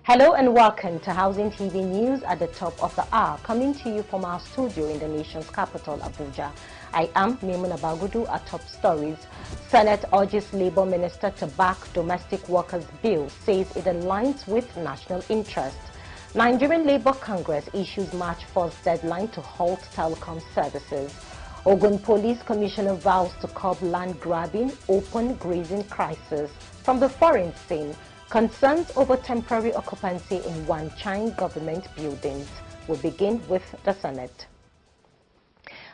Hello and welcome to Housing TV News at the top of the hour, coming to you from our studio in the nation's capital, Abuja. I am Maimuna Bagudu at Top Stories. Senate urges Labour Minister to back domestic workers' bill, says it aligns with national interest. Nigerian Labour Congress issues March 1st deadline to halt telecom services. Ogun Police Commissioner vows to curb land grabbing, open grazing crisis. From the foreign scene, concerns over temporary occupancy in Wanchai government buildings. We'll begin with the Senate.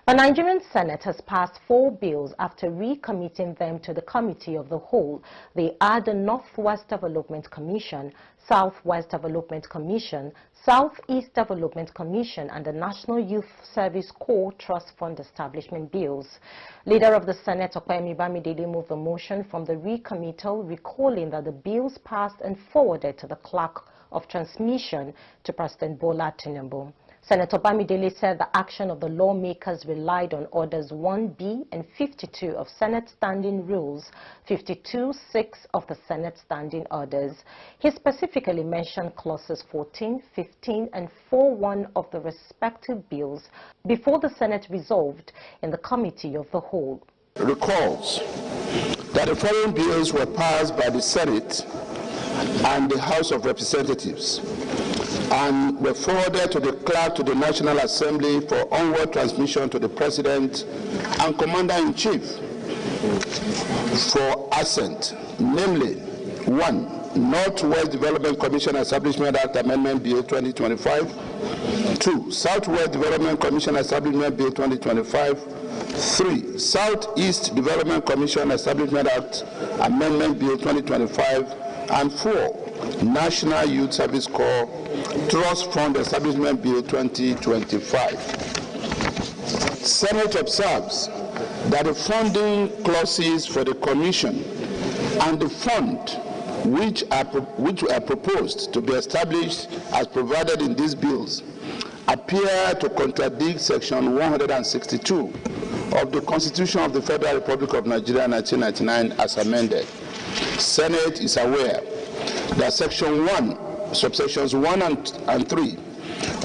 The Nigerian Senate has passed 4 bills after recommitting them to the Committee of the Whole. They are the Northwest Development Commission, Southwest Development Commission, Southeast Development Commission, and the National Youth Service Corps Trust Fund Establishment Bills. Leader of the Senate, Opeyemi Bamidele, moved the motion from the recommittal, recalling that the bills passed and forwarded to the Clerk of Transmission to President Bola Tinubu. Senator Bamidele said the action of the lawmakers relied on Orders 1B and 52 of Senate Standing Rules, 52(6) of the Senate Standing Orders. He specifically mentioned clauses 14, 15, and 4(1) of the respective bills before the Senate resolved in the Committee of the Whole. Recalls that the following bills were passed by the Senate and the House of Representatives and were forwarded to the Clerk to the National Assembly for onward transmission to the President and Commander-in-Chief for assent, namely 1. Northwest Development Commission Establishment Act Amendment Bill 2025, 2. Southwest Development Commission Establishment Bill 2025, 3. Southeast Development Commission Establishment Act Amendment Bill 2025, and 4. National Youth Service Corps Trust Fund Establishment Bill 2025. Senate observes that the funding clauses for the Commission and the fund which are proposed to be established as provided in these bills appear to contradict Section 162 of the Constitution of the Federal Republic of Nigeria 1999 as amended. Senate is aware that Section 1, subsections 1 and 3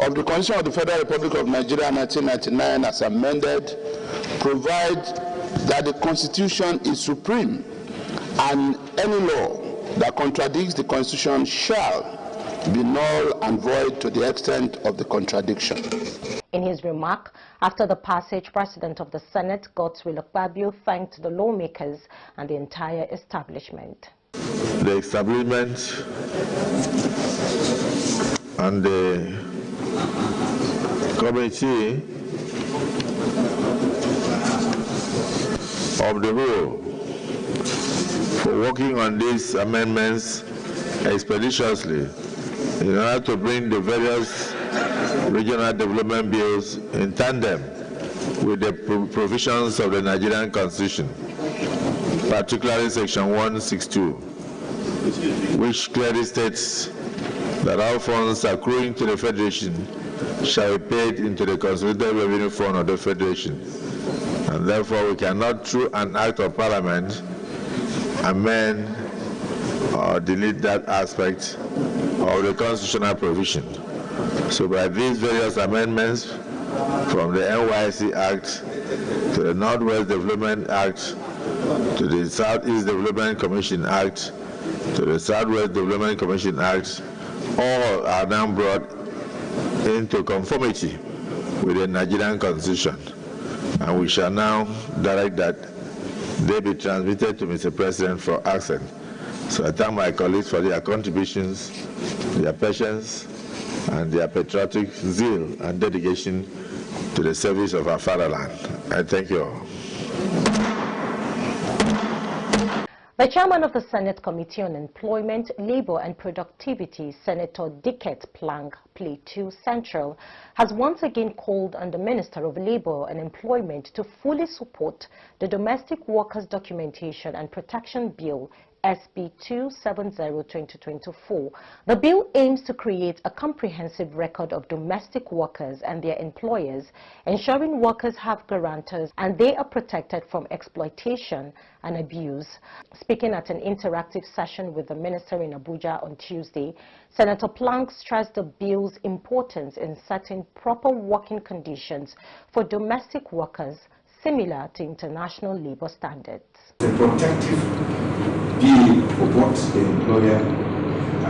of the Constitution of the Federal Republic of Nigeria 1999 as amended provide that the Constitution is supreme and any law that contradicts the Constitution shall be null and void to the extent of the contradiction. In his remark, after the passage, President of the Senate, Godswill Akpabio, thanked the lawmakers and the entire establishment. The establishment and the committee of the whole for working on these amendments expeditiously in order to bring the various regional development bills in tandem with the provisions of the Nigerian Constitution, particularly Section 162, which clearly states that all funds accruing to the Federation shall be paid into the Consolidated Revenue Fund of the Federation, and therefore we cannot, through an act of Parliament, amend or delete that aspect of the constitutional provision. So by these various amendments, from the NYC Act to the Northwest Development Act to the Southeast Development Commission Act to the Southwest Development Commission Act, all are now brought into conformity with the Nigerian Constitution, and we shall now direct that they be transmitted to Mr. President for assent. So I thank my colleagues for their contributions, their patience, and their patriotic zeal and dedication to the service of our fatherland. I thank you all. The chairman of the Senate Committee on Employment, Labor and Productivity, Senator Dickett Plank, Plateau Central, has once again called on the Minister of Labor and Employment to fully support the Domestic Workers Documentation and Protection Bill SB 270/2024. The bill aims to create a comprehensive record of domestic workers and their employers, ensuring workers have guarantors and they are protected from exploitation and abuse. Speaking at an interactive session with the minister in Abuja on Tuesday, Senator Plank stressed the bill's importance in setting proper working conditions for domestic workers similar to international labor standards. It's a protective bill for both the employer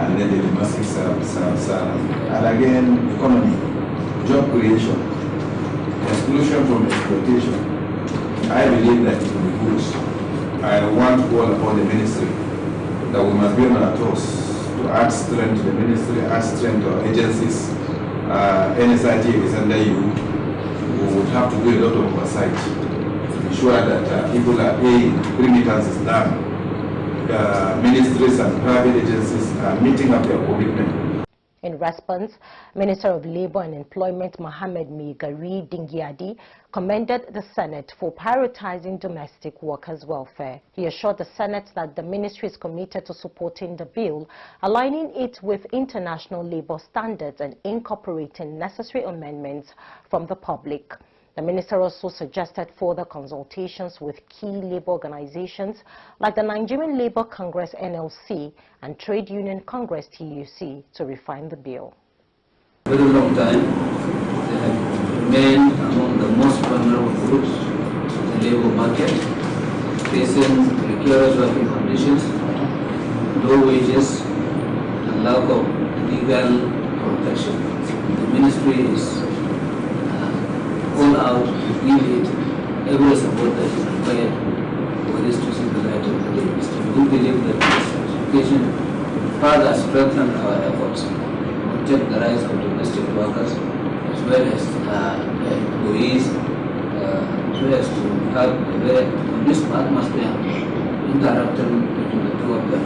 and then the domestic servant. And again, economy, job creation, exclusion from exploitation. I believe that it will be good. I want to call upon the ministry that we must be on our toes to add strength to the ministry, add strength to our agencies. NSIT is under you. We would have to do a lot of oversight to be sure that people are paying remittances done. Ministries and private agencies are meeting up their commitment. In response, Minister of Labour and Employment Mohammed Megari Dingyadi commended the Senate for prioritizing domestic workers' welfare. He assured the Senate that the ministry is committed to supporting the bill, aligning it with international labour standards and incorporating necessary amendments from the public. The minister also suggested further consultations with key labour organizations like the Nigerian Labour Congress NLC and Trade Union Congress TUC to refine the bill. For a very long time, they have remained among the most vulnerable groups in the labour market, facing precarious working conditions, low wages, and lack of legal protection. The ministry is all out to give it every support that is required for this to see the light of the day. We do believe that this certification further strengthen our efforts to protect the rights of domestic workers as well as employees, so as to have a very conducive atmosphere interaction between the two of them.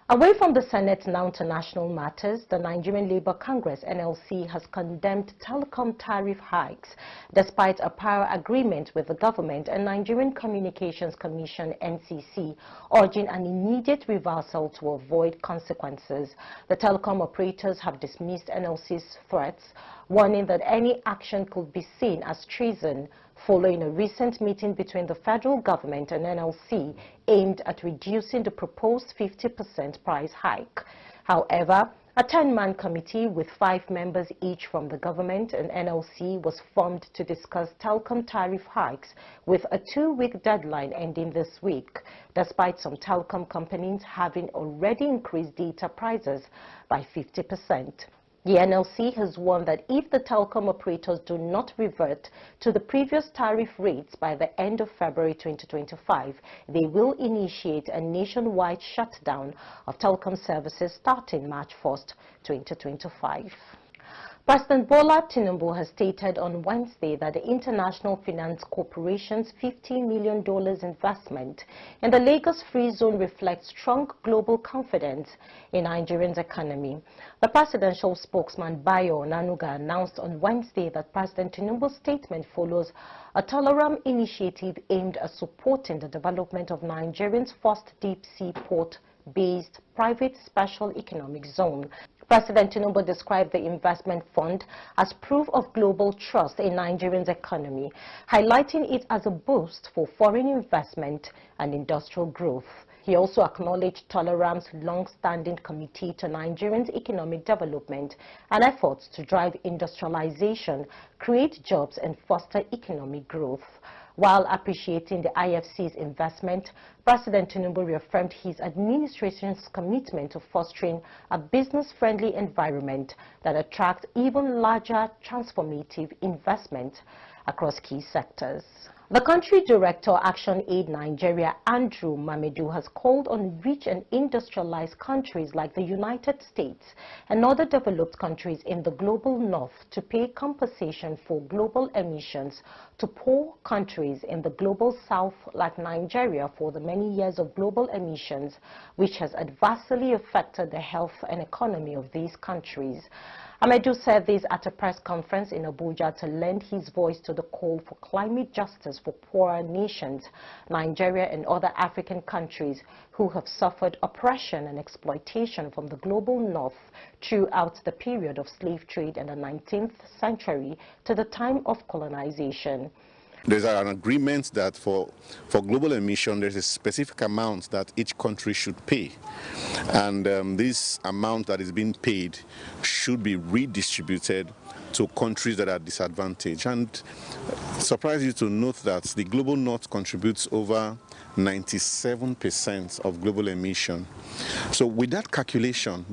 Away from the Senate now to national matters, the Nigerian Labour Congress NLC has condemned telecom tariff hikes despite a prior agreement with the government and Nigerian Communications Commission NCC urging an immediate reversal to avoid consequences. The telecom operators have dismissed NLC's threats, warning that any action could be seen as treason following a recent meeting between the federal government and NLC aimed at reducing the proposed 50% price hike. However, a 10-man committee with 5 members each from the government and NLC was formed to discuss telecom tariff hikes with a 2-week deadline ending this week, despite some telecom companies having already increased data prices by 50%. The NLC has warned that if the telecom operators do not revert to the previous tariff rates by the end of February 2025, they will initiate a nationwide shutdown of telecom services starting March 1st, 2025. President Bola Tinubu has stated on Wednesday that the International Finance Corporation's $50 million investment in the Lagos Free Zone reflects strong global confidence in Nigeria's economy. The presidential spokesman Bayo Onanuga announced on Wednesday that President Tinubu's statement follows a Tolaram initiative aimed at supporting the development of Nigeria's first deep-sea port-based private special economic zone. President Tinubu described the investment fund as proof of global trust in Nigeria's economy, highlighting it as a boost for foreign investment and industrial growth. He also acknowledged Tolaram's long-standing commitment to Nigeria's economic development and efforts to drive industrialization, create jobs and foster economic growth. While appreciating the IFC's investment, President Tinubu reaffirmed his administration's commitment to fostering a business-friendly environment that attracts even larger transformative investment across key sectors. The country director, Action Aid Nigeria, Andrew Mamedu, has called on rich and industrialized countries like the United States and other developed countries in the global north to pay compensation for global emissions to poor countries in the global south like Nigeria for the many years of global emissions, which has adversely affected the health and economy of these countries. Amedu said this at a press conference in Abuja to lend his voice to the call for climate justice for poorer nations, Nigeria and other African countries who have suffered oppression and exploitation from the global north throughout the period of slave trade in the 19th century to the time of colonization. There's an agreement that for global emission, there's a specific amount that each country should pay. And this amount that is being paid should be redistributed to countries that are disadvantaged. And surprise you to note that the global north contributes over 97% of global emission. So with that calculation,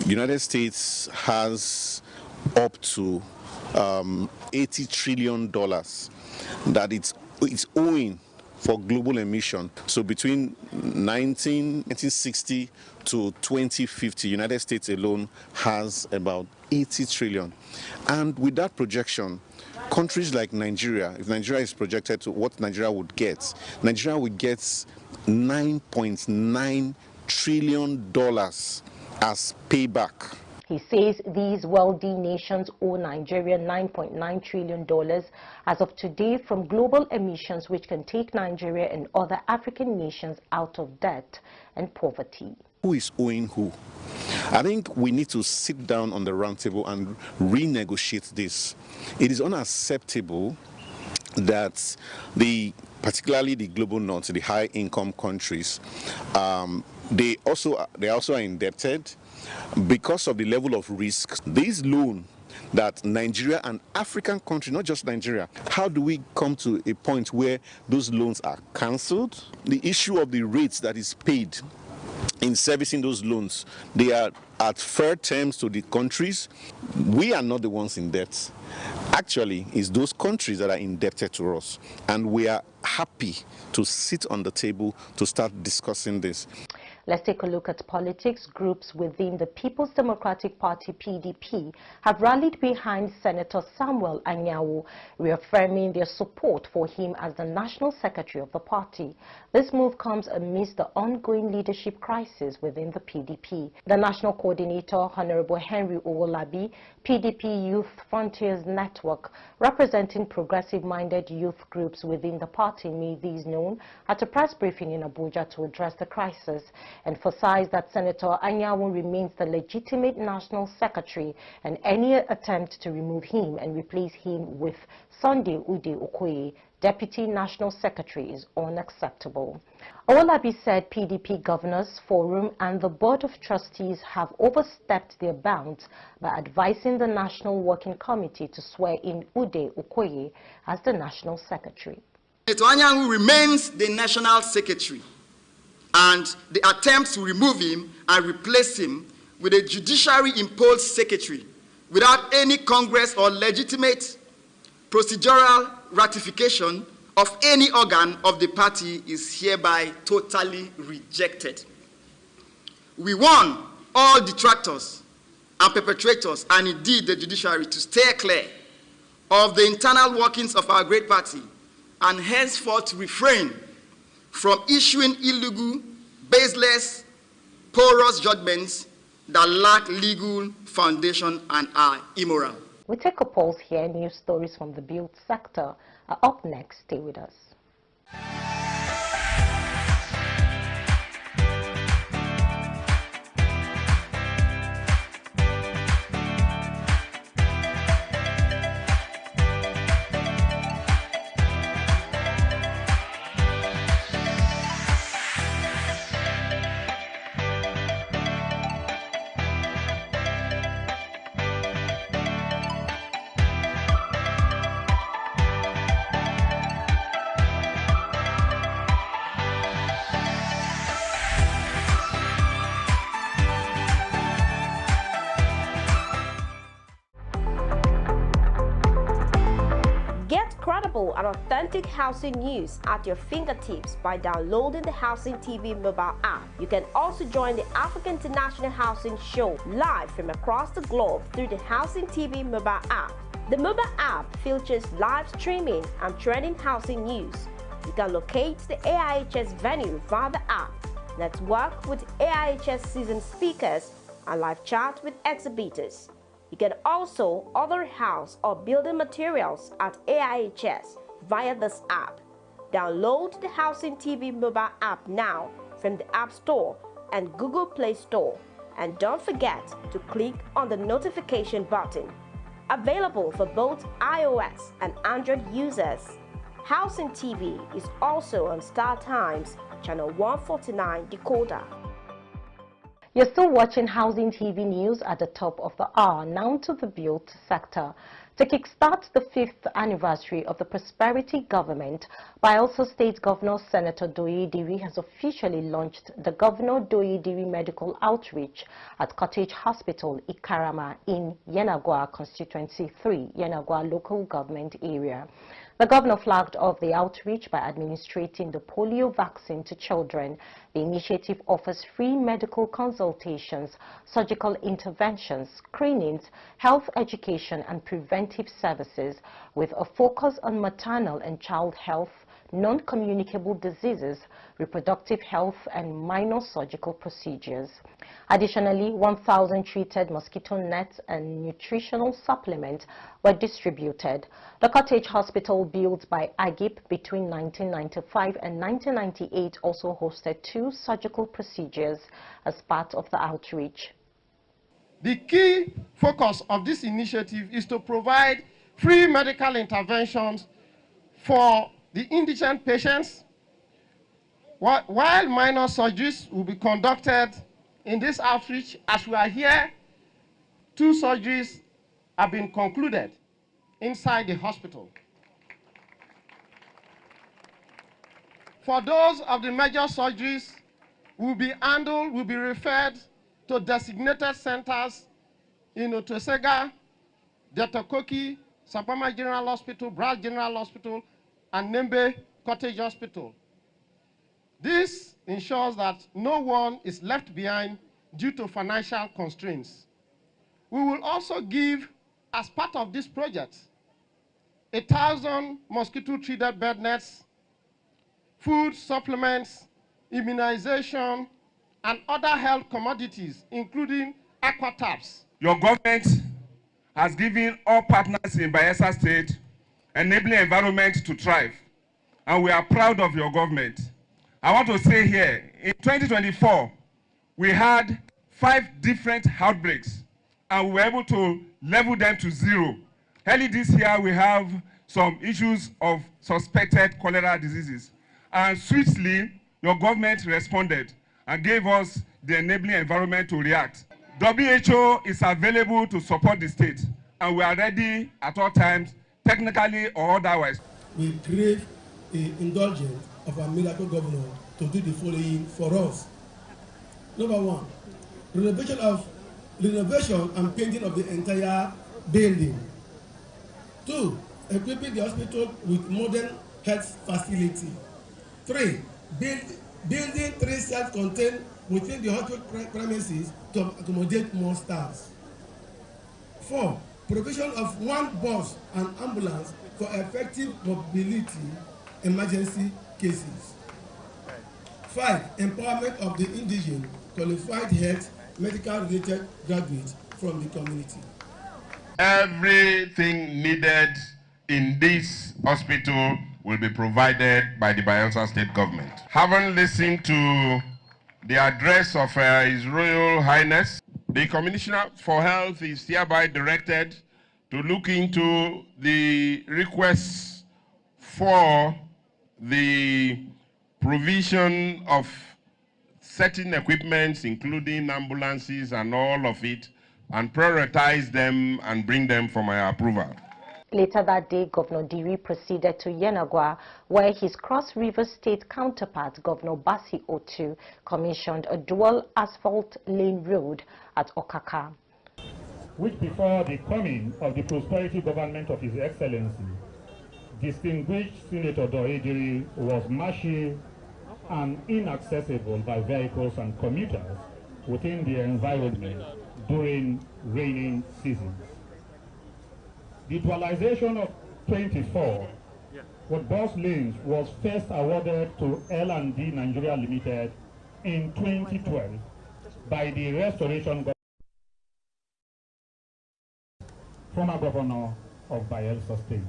the United States has up to $80 trillion that it's owing for global emission. So between 1960 to 2050, United States alone has about 80 trillion. And with that projection, countries like Nigeria, if Nigeria is projected to what Nigeria would get $9.9 trillion as payback. He says these wealthy nations owe Nigeria $9.9 trillion as of today from global emissions, which can take Nigeria and other African nations out of debt and poverty. Who is owing who? I think we need to sit down on the round table and renegotiate this. It is unacceptable that particularly the global north, the high-income countries, they also are indebted because of the level of risk. This loan that Nigeria and African countries, not just Nigeria, how do we come to a point where those loans are cancelled? The issue of the rates that is paid in servicing those loans, they are at fair terms to the countries. We are not the ones in debt. Actually, it's those countries that are indebted to us, and we are happy to sit on the table to start discussing this. Let's take a look at politics. Groups within the People's Democratic Party, PDP, have rallied behind Senator Samuel Anyanwu, reaffirming their support for him as the National Secretary of the party. This move comes amidst the ongoing leadership crisis within the PDP. The National Coordinator, Honorable Henry Owolabi, PDP Youth Frontiers Network, representing progressive-minded youth groups within the party, made these known at a press briefing in Abuja to address the crisis, emphasized that Senator Anyanwu remains the legitimate National Secretary, and any attempt to remove him and replace him with Sunday Ude Okoye, Deputy National Secretary, is unacceptable. Owolabi said PDP Governors Forum and the Board of Trustees have overstepped their bounds by advising the National Working Committee to swear in Ude Okoye as the National Secretary. Senator Anyanwu remains the National Secretary, and the attempts to remove him and replace him with a judiciary-imposed secretary without any Congress or legitimate procedural ratification of any organ of the party is hereby totally rejected. We warn all detractors and perpetrators, and indeed the judiciary, to stay clear of the internal workings of our great party and henceforth refrain from issuing illegal, baseless, porous judgments that lack legal foundation and are immoral. We take a pause here. News stories from the build sector are up next. Stay with us. Credible and authentic housing news at your fingertips by downloading the Housing TV mobile app. You can also join the Africa International Housing Show live from across the globe through the Housing TV mobile app. The mobile app features live streaming and trending housing news. You can locate the AIHS venue via the app, network with AIHS seasoned speakers, and live chat with exhibitors. You can also order house or building materials at AIHS via this app. Download the Housing TV mobile app now from the App Store and Google Play Store. And don't forget to click on the notification button. Available for both iOS and Android users. Housing TV is also on Star Times, channel 149 decoder. You're still watching Housing TV News at the top of the hour. Now to the built sector. To kickstart the 5th anniversary of the Prosperity Government, Bayelsa State Governor Senator Doyi Idiri has officially launched the Governor Doyi Idiri Medical Outreach at Cottage Hospital, Ikarama in Yenagoa Constituency 3, Yenagoa Local Government Area. The governor flagged off the outreach by administrating the polio vaccine to children. The initiative offers free medical consultations, surgical interventions, screenings, health education and preventive services with a focus on maternal and child health, non-communicable diseases, reproductive health and minor surgical procedures. Additionally, 1,000 treated mosquito nets and nutritional supplements were distributed. The Cottage Hospital, built by AGIP between 1995 and 1998, also hosted 2 surgical procedures as part of the outreach. The key focus of this initiative is to provide free medical interventions for the indigent patients, while minor surgeries will be conducted in this outreach. As we are here, 2 surgeries have been concluded inside the hospital. For those of the major surgeries will be referred to designated centers in Otosega, Detokoki, Sabama General Hospital, Brad General Hospital, and Nembe Cottage Hospital. This ensures that no one is left behind due to financial constraints. We will also give, as part of this project, 1,000 mosquito-treated bed nets, food supplements, immunization, and other health commodities, including aqua taps. Your government has given all partners in Bayelsa State enabling environment to thrive, and we are proud of your government. I want to say here, in 2024, we had 5 different outbreaks, and we were able to level them to 0. Early this year, we have some issues of suspected cholera diseases, and swiftly, your government responded and gave us the enabling environment to react. WHO is available to support the state, and we are ready at all times, technically or otherwise. We crave the indulgence of our miracle governor to do the following for us. Number 1, renovation and painting of the entire building. 2, equipping the hospital with modern health facility. 3, building 3 self-contained within the hospital premises to accommodate more staff. 4, provision of 1 bus and ambulance for effective mobility emergency cases. 5, empowerment of the indigent qualified health medical related graduates from the community. Everything needed in this hospital will be provided by the Bayelsa State government. Having listened to the address of His Royal Highness, the Commissioner for Health is hereby directed to look into the requests for the provision of certain equipments, including ambulances and all of it, and prioritize them and bring them for my approval. Later that day, Governor Diri proceeded to Yenagoa, where his Cross River State counterpart, Governor Basi Otu, commissioned a dual asphalt lane road at Okaka. Which before the coming of the prosperity government of His Excellency, distinguished Senator Doyi Idiri was marshy and inaccessible by vehicles and commuters within the environment during rainy seasons. The dualization of 24 with bus lanes was first awarded to L&D Nigeria Limited in 2012 by the Restoration Government. former governor of Bayelsa State.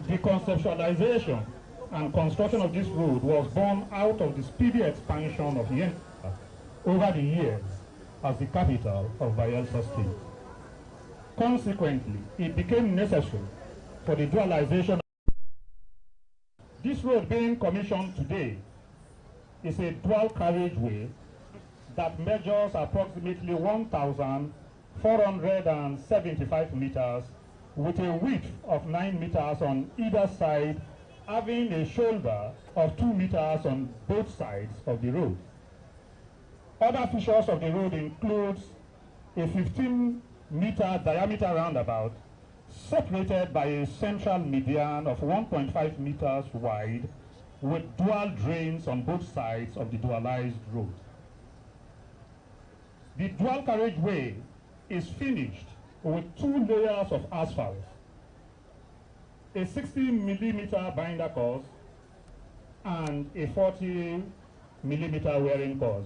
The conceptualization and construction of this road was born out of the speedy expansion of Yenka over the years as the capital of Bayelsa State. Consequently, it became necessary for the dualization. This road being commissioned today is a dual carriageway that measures approximately 1,475 meters with a width of 9 meters on either side, having a shoulder of 2 meters on both sides of the road. Other features of the road includes a 15-meter diameter roundabout separated by a central median of 1.5 meters wide with dual drains on both sides of the dualized road. The dual carriageway is finished with 2 layers of asphalt, a 60-millimeter binder course, and a 40-millimeter wearing course,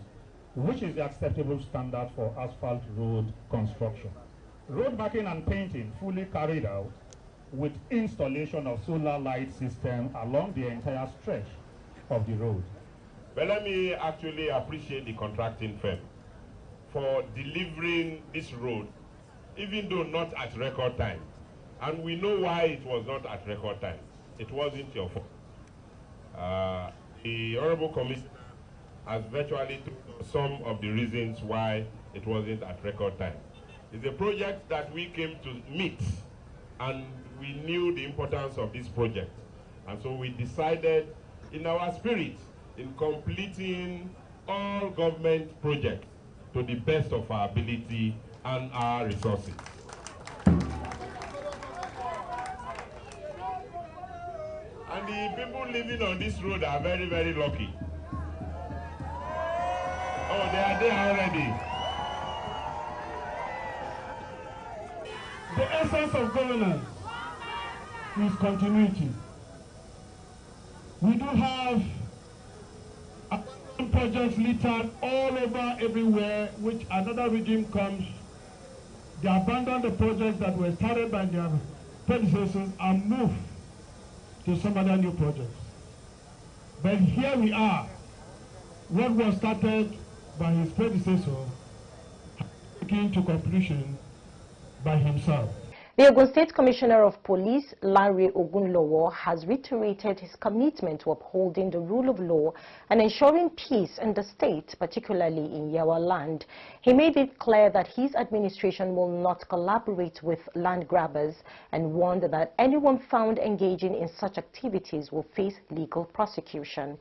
which is the acceptable standard for asphalt road construction. Road marking and painting fully carried out with installation of solar light system along the entire stretch of the road. But let me actually appreciate the contracting firm for delivering this road, even though not at record time. And we know why it was not at record time. It wasn't your fault. The Honorable Commissioner has virtually told us some of the reasons why it wasn't at record time. It's a project that we came to meet, and we knew the importance of this project. And so we decided in our spirit in completing all government projects to the best of our ability and our resources. And the people living on this road are very, very lucky. Oh, they are there already. The essence of governance is continuity. We do have projects littered all over everywhere, which another regime comes, they abandon the projects that were started by their predecessors and move to some other new projects. But here we are. What was started by his predecessor, taken to completion by himself. The Ogun State Commissioner of Police, Lanre Ogunlowo, has reiterated his commitment to upholding the rule of law and ensuring peace in the state, particularly in Yewa land. He made it clear that his administration will not collaborate with land grabbers and warned that anyone found engaging in such activities will face legal prosecution.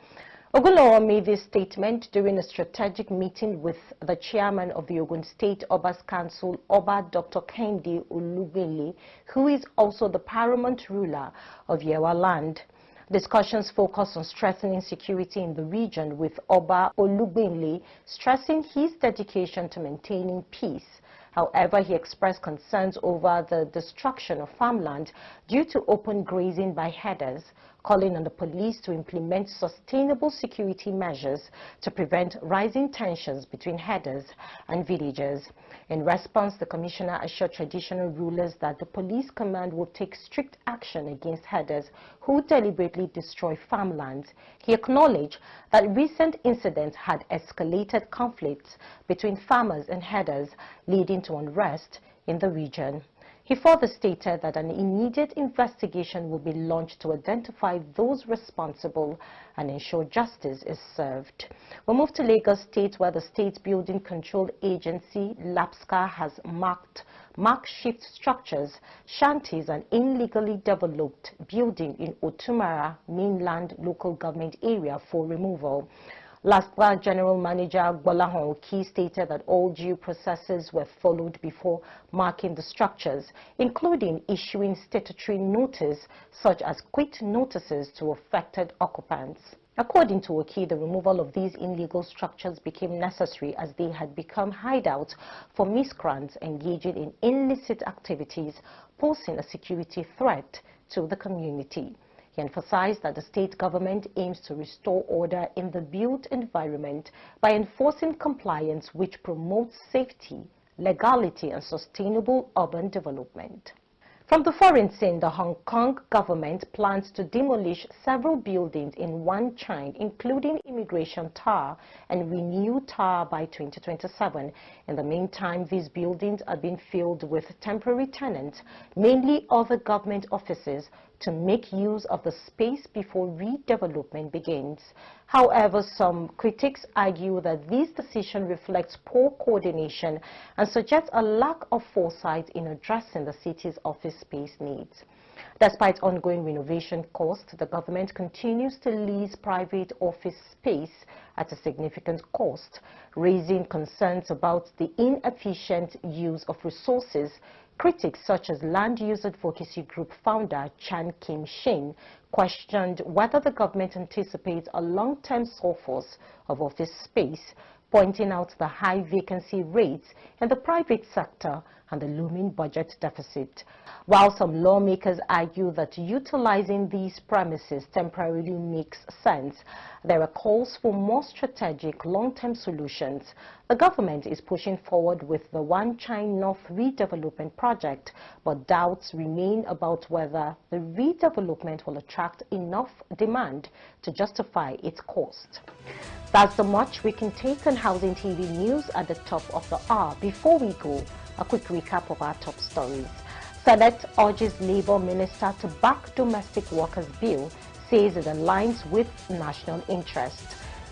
Ogunlowo made this statement during a strategic meeting with the chairman of the Ogun State Oba's Council, Oba Dr. Kehinde Olugbinle, who is also the paramount ruler of Yewa land. Discussions focus on strengthening security in the region, with Oba Olugbinle stressing his dedication to maintaining peace. However, he expressed concerns over the destruction of farmland due to open grazing by herders, calling on the police to implement sustainable security measures to prevent rising tensions between herders and villagers. In response, the commissioner assured traditional rulers that the police command will take strict action against herders who deliberately destroy farmlands. He acknowledged that recent incidents had escalated conflicts between farmers and herders, leading to unrest in the region. He further stated that an immediate investigation will be launched to identify those responsible and ensure justice is served. We'll move to Lagos State, where the State Building Control Agency, LAPSCA, has marked makeshift structures, shanties, and illegally developed building in Otumara mainland local government area for removal. LAPSCA General Manager Gbolahan Oki stated that all due processes were followed before marking the structures, including issuing statutory notice such as quit notices to affected occupants. According to Oki, the removal of these illegal structures became necessary as they had become hideouts for miscreants engaging in illicit activities, posing a security threat to the community. He emphasized that the state government aims to restore order in the built environment by enforcing compliance which promotes safety, legality and sustainable urban development. From the foreign scene, the Hong Kong government plans to demolish several buildings in Wan Chai, including Immigration Tower and Renew Tower by 2027. In the meantime, these buildings are being filled with temporary tenants, mainly other government offices, to make use of the space before redevelopment begins. However, some critics argue that this decision reflects poor coordination and suggests a lack of foresight in addressing the city's office space needs. Despite ongoing renovation costs, the government continues to lease private office space at a significant cost, raising concerns about the inefficient use of resources. Critics such as Land Use Advocacy Group founder Chan Kim Shin questioned whether the government anticipates a long-term surplus of office space, pointing out the high vacancy rates in the private sector and the looming budget deficit. While some lawmakers argue that utilizing these premises temporarily makes sense, there are calls for more strategic long-term solutions. The government is pushing forward with the Wan Chai North redevelopment project, but doubts remain about whether the redevelopment will attract enough demand to justify its cost. That's the much we can take on Housing TV News at the top of the hour. Before we go, a quick recap of our top stories. Senate urges Labour Minister to back domestic workers' bill, says it aligns with national interest.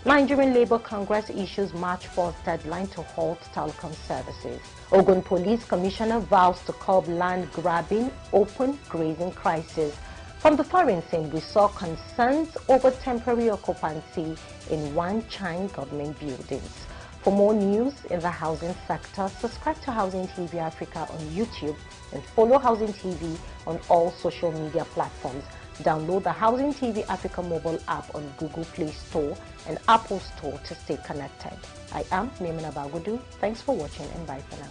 Nigerian Labour Congress issues March 4th deadline to halt telecom services. Ogun Police Commissioner vows to curb land grabbing, open grazing crisis. From the foreign scene, we saw concerns over temporary occupancy in Wan Chai government buildings. For more news in the housing sector, subscribe to Housing TV Africa on YouTube and follow Housing TV on all social media platforms. Download the Housing TV Africa mobile app on Google Play Store and Apple Store to stay connected. I am Maimuna Bagudu. Thanks for watching and bye for now.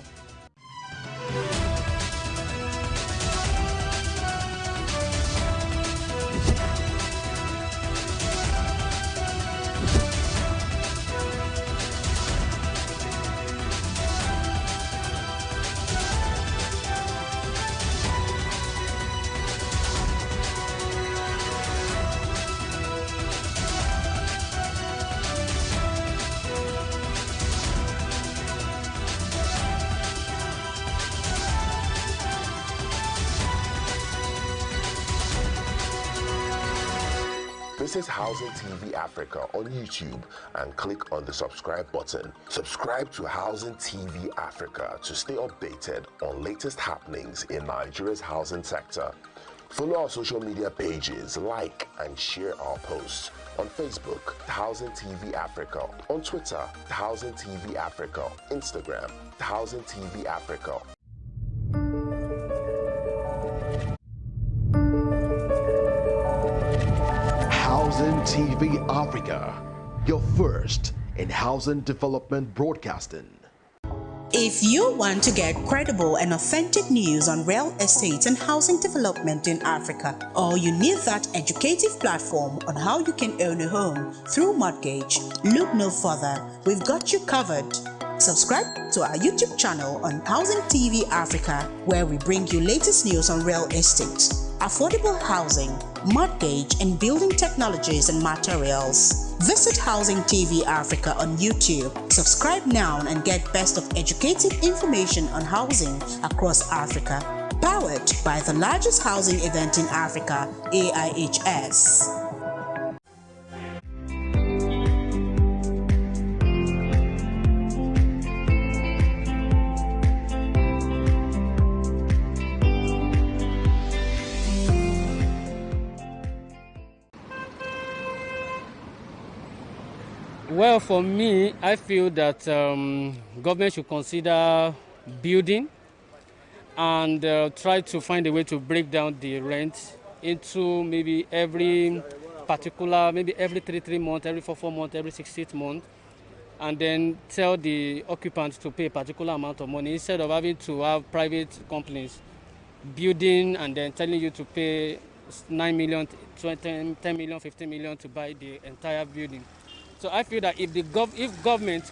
Visit Housing TV Africa on YouTube and click on the subscribe button. Subscribe to Housing TV Africa to stay updated on latest happenings in Nigeria's housing sector. Follow our social media pages, like and share our posts. On Facebook, Housing TV Africa. On Twitter, Housing TV Africa. Instagram, Housing TV Africa. Housing TV Africa, your first in housing development broadcasting. If you want to get credible and authentic news on real estate and housing development in Africa, or you need that educative platform on how you can own a home through mortgage, look no further. We've got you covered. Subscribe to our YouTube channel on Housing TV Africa, where we bring you latest news on real estate, affordable housing, mortgage and building technologies and materials. Visit Housing TV Africa on YouTube. Subscribe now and get best of educative information on housing across Africa. Powered by the largest housing event in Africa, AIHS. Well, for me, I feel that government should consider building and try to find a way to break down the rent into maybe every particular, maybe every 3 months, every 4 months, every 6 months, and then tell the occupants to pay a particular amount of money instead of having to have private companies building and then telling you to pay 9 million, 10 million, 15 million to buy the entire building. So I feel that if government